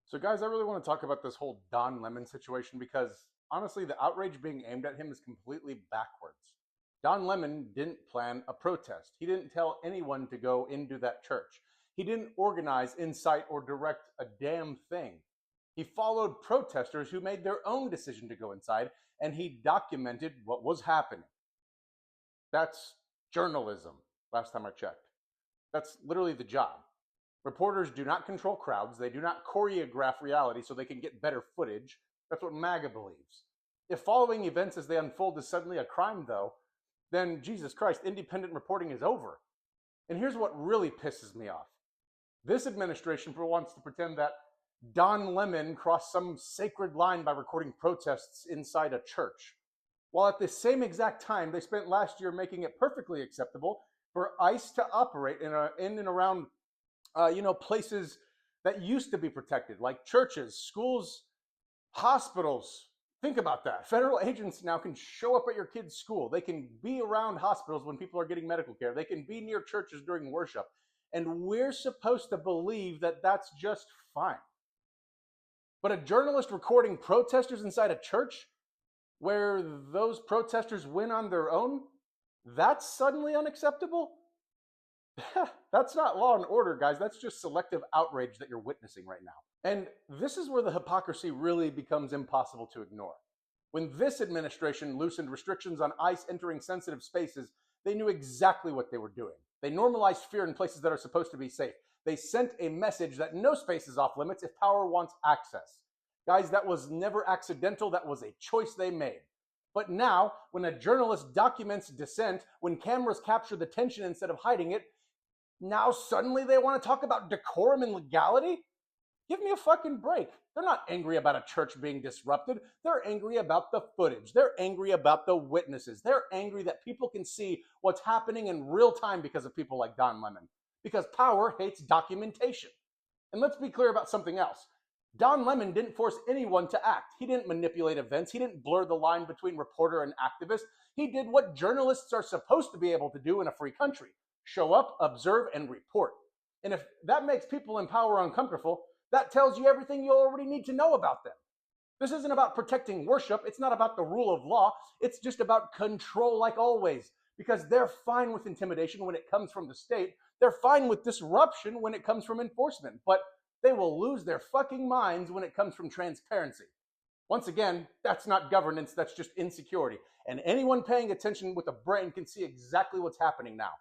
So, guys, I really want to talk about this whole Don Lemon situation because honestly, the outrage being aimed at him is completely backwards. Don Lemon didn't plan a protest. He didn't tell anyone to go into that church. He didn't organize, incite, or direct a damn thing. He followed protesters who made their own decision to go inside, and he documented what was happening. That's journalism, last time I checked. That's literally the job. Reporters do not control crowds. They do not choreograph reality so they can get better footage. That's what MAGA believes. If following events as they unfold is suddenly a crime, though, then Jesus Christ, independent reporting is over. And here's what really pisses me off. This administration wants to pretend that Don Lemon crossed some sacred line by recording protests inside a church, while at the same exact time they spent last year making it perfectly acceptable for ICE to operate in and around places that used to be protected, like churches, schools, hospitals. Think about that. Federal agents now can show up at your kid's school. They can be around hospitals when people are getting medical care. They can be near churches during worship. And we're supposed to believe that that's just fine. But a journalist recording protesters inside a church where those protesters win on their own, that's suddenly unacceptable? That's not law and order, guys. That's just selective outrage that you're witnessing right now. And this is where the hypocrisy really becomes impossible to ignore. When this administration loosened restrictions on ICE entering sensitive spaces, they knew exactly what they were doing. They normalized fear in places that are supposed to be safe. They sent a message that no space is off limits if power wants access. Guys, that was never accidental. That was a choice they made. But now, when a journalist documents dissent, when cameras capture the tension instead of hiding it, now suddenly they want to talk about decorum and legality? Give me a fucking break. They're not angry about a church being disrupted. They're angry about the footage. They're angry about the witnesses. They're angry that people can see what's happening in real time because of people like Don Lemon. Because power hates documentation. And let's be clear about something else. Don Lemon didn't force anyone to act. He didn't manipulate events. He didn't blur the line between reporter and activist. He did what journalists are supposed to be able to do in a free country: show up, observe, and report. And if that makes people in power uncomfortable, that tells you everything you already need to know about them. This isn't about protecting worship. It's not about the rule of law. It's just about control, like always, because they're fine with intimidation when it comes from the state. They're fine with disruption when it comes from enforcement, but they will lose their fucking minds when it comes from transparency. Once again, that's not governance, that's just insecurity. And anyone paying attention with a brain can see exactly what's happening now.